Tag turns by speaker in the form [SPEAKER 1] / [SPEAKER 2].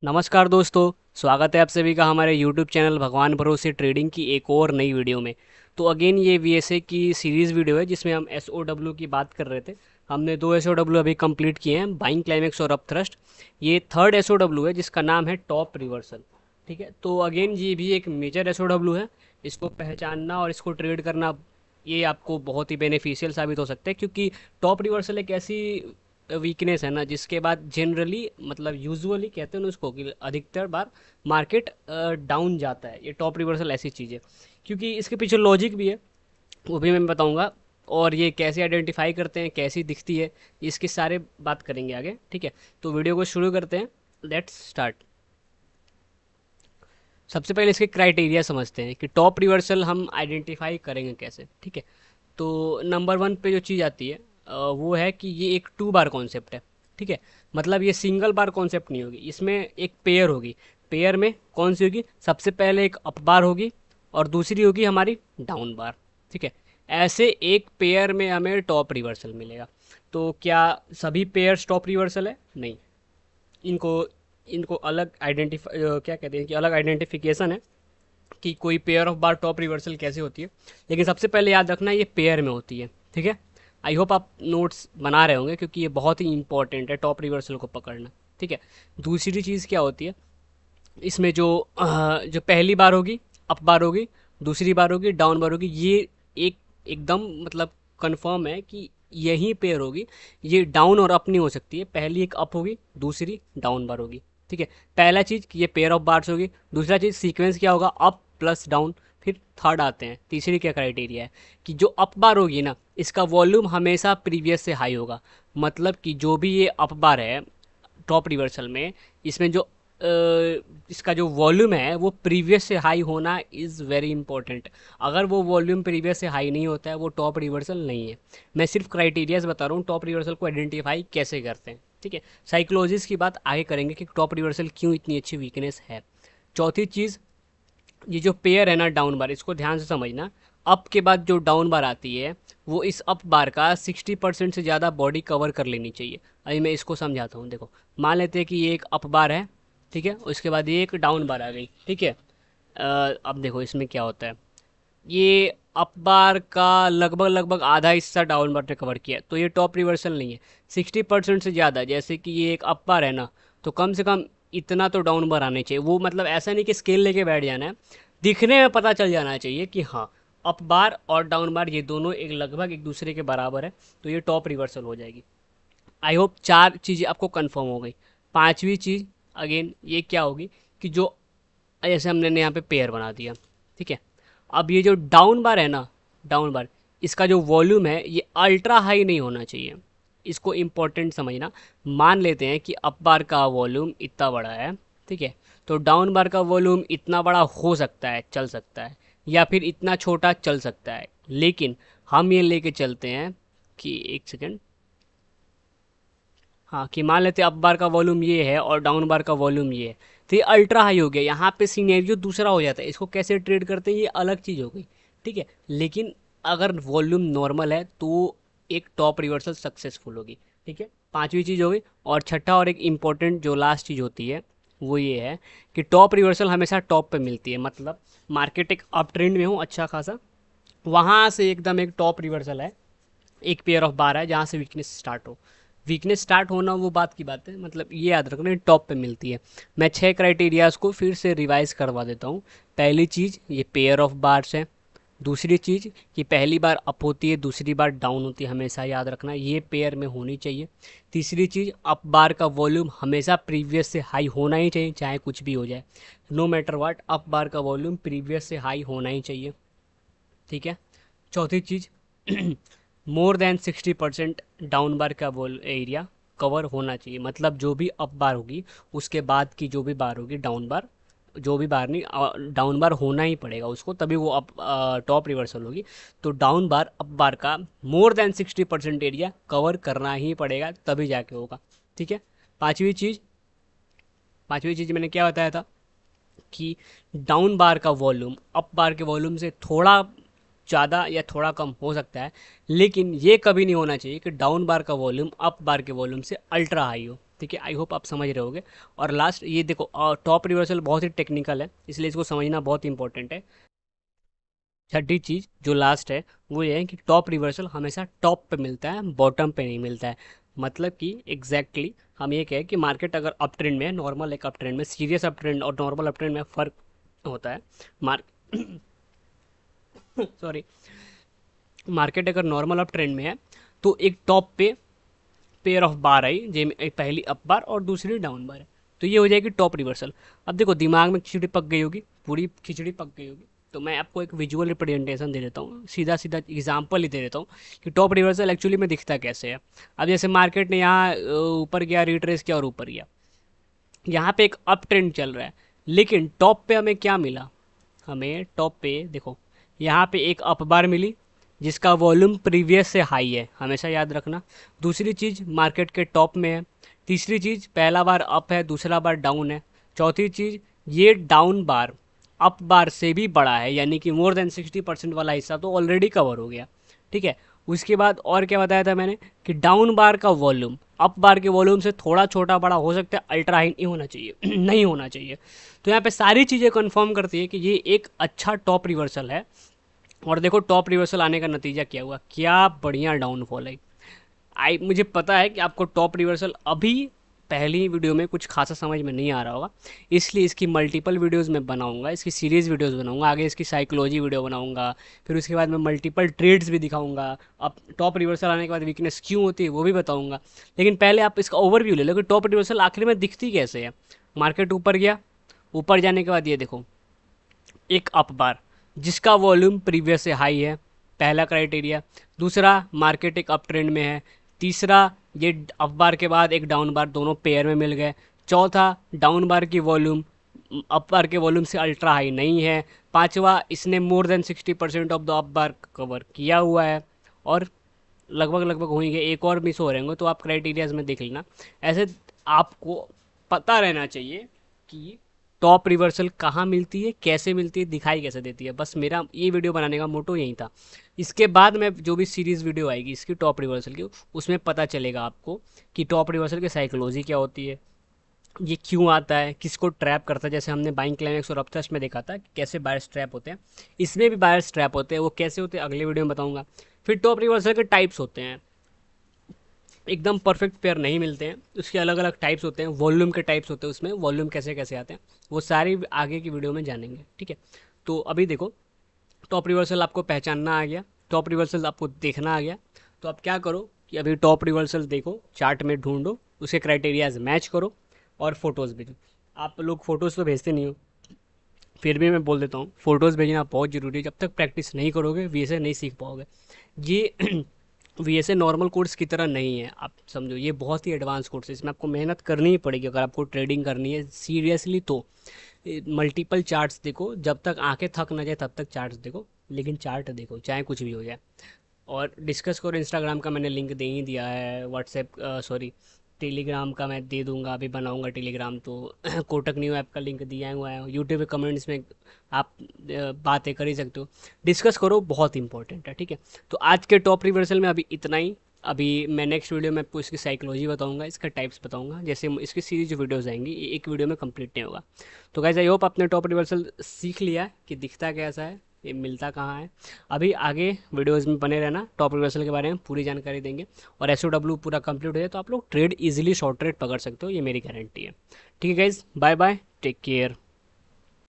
[SPEAKER 1] नमस्कार दोस्तों। स्वागत है आप सभी का हमारे YouTube चैनल भगवान भरोसे ट्रेडिंग की एक और नई वीडियो में। तो अगेन ये VSA की सीरीज़ वीडियो है जिसमें हम SOW की बात कर रहे थे। हमने दो SOW अभी कंप्लीट किए हैं, बाइंग क्लाइमेक्स और अप थ्रस्ट। ये थर्ड SOW है जिसका नाम है टॉप रिवर्सल। ठीक है, तो अगेन ये भी एक मेजर SOW है। इसको पहचानना और इसको ट्रेड करना ये आपको बहुत ही बेनिफिशियल साबित हो सकता है, क्योंकि टॉप रिवर्सल एक ऐसी वीकनेस है ना जिसके बाद जनरली मतलब यूजुअली कहते हैं ना उसको कि अधिकतर बार मार्केट डाउन जाता है। ये टॉप रिवर्सल ऐसी चीज़ है, क्योंकि इसके पीछे लॉजिक भी है, वो भी मैं बताऊंगा। और ये कैसे आइडेंटिफाई करते हैं, कैसी दिखती है, इसके सारे बात करेंगे आगे। ठीक है, तो वीडियो को शुरू करते हैं। Let's start. सबसे पहले इसके क्राइटेरिया समझते हैं कि टॉप रिवर्सल हम आइडेंटिफाई करेंगे कैसे। ठीक है, तो नंबर वन पे जो चीज़ आती है वो है कि ये एक टू बार कॉन्सेप्ट है। ठीक है, मतलब ये सिंगल बार कॉन्सेप्ट नहीं होगी, इसमें एक पेयर होगी। पेयर में कौन सी होगी? सबसे पहले एक अप बार होगी और दूसरी होगी हमारी डाउन बार। ठीक है, ऐसे एक पेयर में हमें टॉप रिवर्सल मिलेगा। तो क्या सभी पेयर्स टॉप रिवर्सल है? नहीं। इनको इनको अलग आइडेंटिफाई क्या कहते हैं कि अलग आइडेंटिफिकेशन है कि कोई pair of bar top reversal कैसे होती है। लेकिन सबसे पहले याद रखना ये पेयर में होती है। ठीक है, आई होप आप नोट्स बना रहे होंगे, क्योंकि ये बहुत ही इंपॉर्टेंट है टॉप रिवर्सल को पकड़ना। ठीक है, दूसरी चीज़ क्या होती है इसमें जो पहली बार होगी अप बार होगी, दूसरी बार होगी डाउन बार होगी। ये एक एकदम मतलब कंफर्म है कि यही पेयर होगी। ये डाउन और अप नहीं हो सकती है, पहली एक अप होगी दूसरी डाउन बार होगी। ठीक है, पहला चीज़ कि ये पेयर ऑफ बार्स होगी। दूसरा चीज़ सीक्वेंस क्या होगा? Up plus down. फिर थर्ड आते हैं, तीसरी क्या क्राइटेरिया है कि जो अप बार होगी ना इसका वॉल्यूम हमेशा प्रीवियस से हाई होगा। मतलब कि जो भी ये अप बार है टॉप रिवर्सल में, इसमें जो इसका जो वॉल्यूम है वो प्रीवियस से हाई होना इज़ वेरी इंपॉर्टेंट। अगर वो वॉल्यूम प्रीवियस से हाई नहीं होता है वो टॉप रिवर्सल नहीं है। मैं सिर्फ क्राइटेरियाज बता रहा हूँ टॉप रिवर्सल को आइडेंटिफाई कैसे करते हैं। ठीक है, साइकोलॉजिस्ट की बात आगे करेंगे कि टॉप रिवर्सल क्यों इतनी अच्छी वीकनेस है। चौथी चीज़, ये जो पेयर है ना डाउन बार, इसको ध्यान से समझना। अप के बाद जो डाउन बार आती है वो इस अप बार का 60% से ज़्यादा बॉडी कवर कर लेनी चाहिए। अभी मैं इसको समझाता हूँ। देखो, मान लेते हैं कि ये एक अप बार है। ठीक है, उसके बाद ये एक डाउन बार आ गई। ठीक है, अब देखो इसमें क्या होता है। ये अप बार का लगभग लगभग आधा हिस्सा डाउन बार ने कवर किया, तो ये टॉप रिवर्सल नहीं है। 60% से ज़्यादा, जैसे कि ये एक अप बार है ना, तो कम से कम इतना तो डाउन बार आने चाहिए। वो मतलब ऐसा नहीं कि स्केल लेके बैठ जाना है, दिखने में पता चल जाना चाहिए कि हाँ अप बार और डाउन बार ये दोनों एक लगभग एक दूसरे के बराबर है, तो ये टॉप रिवर्सल हो जाएगी। आई होप चार चीज़ें आपको कंफर्म हो गई। पांचवी चीज़ अगेन ये क्या होगी कि जो जैसे हमने यहाँ पे पेयर बना दिया। ठीक है, अब ये जो डाउन बार है ना, डाउन बार, इसका जो वॉल्यूम है ये अल्ट्रा हाई नहीं होना चाहिए। इसको इम्पोर्टेंट समझना। मान लेते हैं कि अप बार का वॉल्यूम इतना बड़ा है। ठीक है, तो डाउन बार का वॉल्यूम इतना बड़ा हो सकता है, चल सकता है, या फिर इतना छोटा चल सकता है। लेकिन हम ये लेके चलते हैं कि एक सेकेंड, हाँ, कि मान लेते हैं अप बार का वॉल्यूम ये है और डाउन बार का वॉल्यूम ये है, तो ये अल्ट्रा हाई हो गया। यहाँ पे सीनेरियो दूसरा हो जाता है, इसको कैसे ट्रेड करते हैं ये अलग चीज़ हो गई। ठीक है, लेकिन अगर वॉल्यूम नॉर्मल है तो एक टॉप रिवर्सल सक्सेसफुल होगी। ठीक है, पांचवी चीज़ हो गई। और छठा और एक इम्पॉर्टेंट जो लास्ट चीज़ होती है वो ये है कि टॉप रिवर्सल हमेशा टॉप पे मिलती है। मतलब मार्केट एक अप ट्रेंड में हो अच्छा खासा, वहाँ से एकदम एक टॉप रिवर्सल है, एक पेयर ऑफ बार है जहाँ से वीकनेस स्टार्ट हो। वीकनेस स्टार्ट होना वो बात की बात है, मतलब ये याद रखना टॉप पे मिलती है। मैं छह क्राइटेरियाज को फिर से रिवाइज करवा देता हूँ। पहली चीज़ ये पेयर ऑफ बार्स है। दूसरी चीज़ कि पहली बार अप होती है दूसरी बार डाउन होती है, हमेशा याद रखना ये पेयर में होनी चाहिए। तीसरी चीज़, अप बार का वॉल्यूम हमेशा प्रीवियस से हाई होना ही चाहिए, चाहे कुछ भी हो जाए, नो मैटर वाट, अप बार का वॉल्यूम प्रीवियस से हाई होना ही चाहिए। ठीक है, चौथी चीज़ मोर देन 60% डाउन बार का वॉल एरिया कवर होना चाहिए। मतलब जो भी अप बार होगी उसके बाद की जो भी बार होगी डाउन बार, जो भी बार नहीं डाउन बार होना ही पड़ेगा उसको, तभी वो अप टॉप रिवर्सल होगी। तो डाउन बार अप बार का मोर देन 60% एरिया कवर करना ही पड़ेगा, तभी जाके होगा। ठीक है, पांचवी चीज़, पांचवी चीज़ मैंने क्या बताया था कि डाउन बार का वॉल्यूम अप बार के वॉल्यूम से थोड़ा ज़्यादा या थोड़ा कम हो सकता है, लेकिन ये कभी नहीं होना चाहिए कि डाउन बार का वॉल्यूम अप बार के वॉल्यूम से अल्ट्रा हाई हो। ठीक है, आई होप आप समझ रहे होगे। और लास्ट ये देखो, टॉप रिवर्सल बहुत ही टेक्निकल है, इसलिए इसको समझना बहुत इंपॉर्टेंट है। छठी चीज़ जो लास्ट है वो ये है कि टॉप रिवर्सल हमेशा टॉप पे मिलता है, बॉटम पे नहीं मिलता है। मतलब कि एग्जैक्टली हम ये कहें कि मार्केट अगर अप ट्रेंड में है, नॉर्मल एक अप ट्रेंड में, सीरियस अप ट्रेंड और नॉर्मल अप ट्रेंड में फ़र्क होता है। मार्क सॉरी, मार्केट अगर नॉर्मल अप ट्रेंड में है तो एक टॉप पे पेयर ऑफ बार आई, जिसमें एक पहली अप बार और दूसरी डाउन बार है, तो ये हो जाएगी टॉप रिवर्सल। अब देखो दिमाग में खिचड़ी पक गई होगी, पूरी खिचड़ी पक गई होगी, तो मैं आपको एक विजुअल रिप्रेजेंटेशन दे देता हूँ, सीधा सीधा एग्जांपल ही दे देता हूँ कि टॉप रिवर्सल एक्चुअली में दिखता कैसे है। अब जैसे मार्केट ने यहाँ ऊपर गया, रिट्रेस किया और ऊपर गया, यहाँ पे एक अप ट्रेंड चल रहा है, लेकिन टॉप पे हमें क्या मिला? हमें टॉप पे देखो, यहाँ पे एक अप बार मिली जिसका वॉल्यूम प्रीवियस से हाई है, हमेशा याद रखना। दूसरी चीज़ मार्केट के टॉप में है। तीसरी चीज़ पहला बार अप है, दूसरा बार डाउन है। चौथी चीज़ ये डाउन बार अप बार से भी बड़ा है, यानी कि मोर देन 60% वाला हिस्सा तो ऑलरेडी कवर हो गया। ठीक है, उसके बाद और क्या बताया था मैंने कि डाउन बार का वॉल्यूम अप बार के वॉल्यूम से थोड़ा छोटा बड़ा हो सकता है, अल्ट्रा हाई नहीं होना चाहिए नहीं होना चाहिए। तो यहाँ पे सारी चीज़ें कंफर्म करती है कि ये एक अच्छा टॉप रिवर्सल है। और देखो टॉप रिवर्सल आने का नतीजा क्या हुआ, क्या बढ़िया डाउनफॉल है। आई मुझे पता है कि आपको टॉप रिवर्सल अभी पहली वीडियो में कुछ खासा समझ में नहीं आ रहा होगा, इसलिए इसकी मल्टीपल वीडियोस मैं बनाऊंगा, इसकी सीरीज़ वीडियोस बनाऊंगा, आगे इसकी साइकोलॉजी वीडियो बनाऊंगा, फिर उसके बाद मैं मल्टीपल ट्रेड्स भी दिखाऊंगा। अब टॉप रिवर्सल आने के बाद वीकनेस क्यों होती है वो भी बताऊंगा। लेकिन पहले आप इसका ओवरव्यू ले लो कि टॉप रिवर्सल आखिर में दिखती कैसे है। मार्केट ऊपर गया, ऊपर जाने के बाद ये देखो एक अप बार जिसका वॉल्यूम प्रीवियस से हाई है, पहला क्राइटेरिया। दूसरा मार्केट एक अप ट्रेंड में है। तीसरा ये अप बार के बाद एक डाउन बार, दोनों पेयर में मिल गए। चौथा डाउन बार की वॉल्यूम अप बार के वॉल्यूम से अल्ट्रा हाई नहीं है। पांचवा इसने more than 60% of the up bar cover किया हुआ है। और लगभग लगभग होंगे, एक और मिस हो रहे होंगे, तो आप क्राइटेरियाज में देख लेना। ऐसे आपको पता रहना चाहिए कि टॉप रिवर्सल कहाँ मिलती है, कैसे मिलती है, दिखाई कैसे देती है। बस मेरा ये वीडियो बनाने का मोटो यही था। इसके बाद में जो भी सीरीज़ वीडियो आएगी इसकी टॉप रिवर्सल की, उसमें पता चलेगा आपको कि टॉप रिवर्सल की साइकोलॉजी क्या होती है, ये क्यों आता है, किसको ट्रैप करता है। जैसे हमने बाइंग क्लाइमेक्स और अपथ्रस्ट में देखा था कि कैसे बायर्स ट्रैप होते हैं, इसमें भी बायर्स ट्रैप होते हैं, वो कैसे होते हैं अगले वीडियो में बताऊंगा। फिर टॉप रिवर्सल के टाइप्स होते हैं, एकदम परफेक्ट पेयर नहीं मिलते हैं, उसके अलग अलग टाइप्स होते हैं, वॉल्यूम के टाइप्स होते हैं, उसमें वॉल्यूम कैसे कैसे आते हैं वो सारी आगे की वीडियो में जानेंगे। ठीक है, तो अभी देखो टॉप रिवर्सल आपको पहचानना आ गया, टॉप रिवर्सल आपको देखना आ गया। तो आप क्या करो कि अभी टॉप रिवर्सल देखो, चार्ट में ढूंढो, उसके क्राइटेरियाज मैच करो और फोटोज़ भेजो। आप लोग फोटोज़ तो भेजते नहीं हो, फिर भी मैं बोल देता हूँ फोटोज़ भेजना बहुत ज़रूरी है। जब तक प्रैक्टिस नहीं करोगे वीएसए नहीं सीख पाओगे। ये वीएसए नॉर्मल कोर्स की तरह नहीं है, आप समझो ये बहुत ही एडवांस कोर्स है, इसमें आपको मेहनत करनी ही पड़ेगी अगर आपको ट्रेडिंग करनी है सीरियसली। तो मल्टीपल चार्ट्स देखो, जब तक आंखें थक ना जाए तब तक चार्ट्स देखो, लेकिन चार्ट देखो चाहे कुछ भी हो जाए। और डिस्कस करो, इंस्टाग्राम का मैंने लिंक दे ही दिया है, व्हाट्सएप सॉरी टेलीग्राम का मैं दे दूंगा, अभी बनाऊंगा टेलीग्राम तो कोटक न्यू ऐप का लिंक दिया हुआ है, यूट्यूब के कमेंट्स में आप बातें कर ही सकते हो, डिस्कस करो, बहुत इंपॉर्टेंट है। ठीक है, तो आज के टॉप रिवर्सल में अभी इतना ही। अभी मैं नेक्स्ट वीडियो में आपको इसकी साइकोलॉजी बताऊंगा, इसका टाइप्स बताऊंगा, जैसे इसकी सीरीज जो वीडियोज़ आएंगी ये एक वीडियो में कंप्लीट नहीं होगा। तो गाइस आई होप आपने टॉप रिवर्सल सीख लिया है कि दिखता कैसा है, ये मिलता कहाँ है। अभी आगे वीडियोज़ में बने रहना, टॉप रिवर्सल के बारे में पूरी जानकारी देंगे। और SOW पूरा कंप्लीट हो जाए तो आप लोग ट्रेड इजीली शॉर्ट ट्रेड पकड़ सकते हो, ये मेरी गारंटी है। ठीक है guys, bye bye, take care.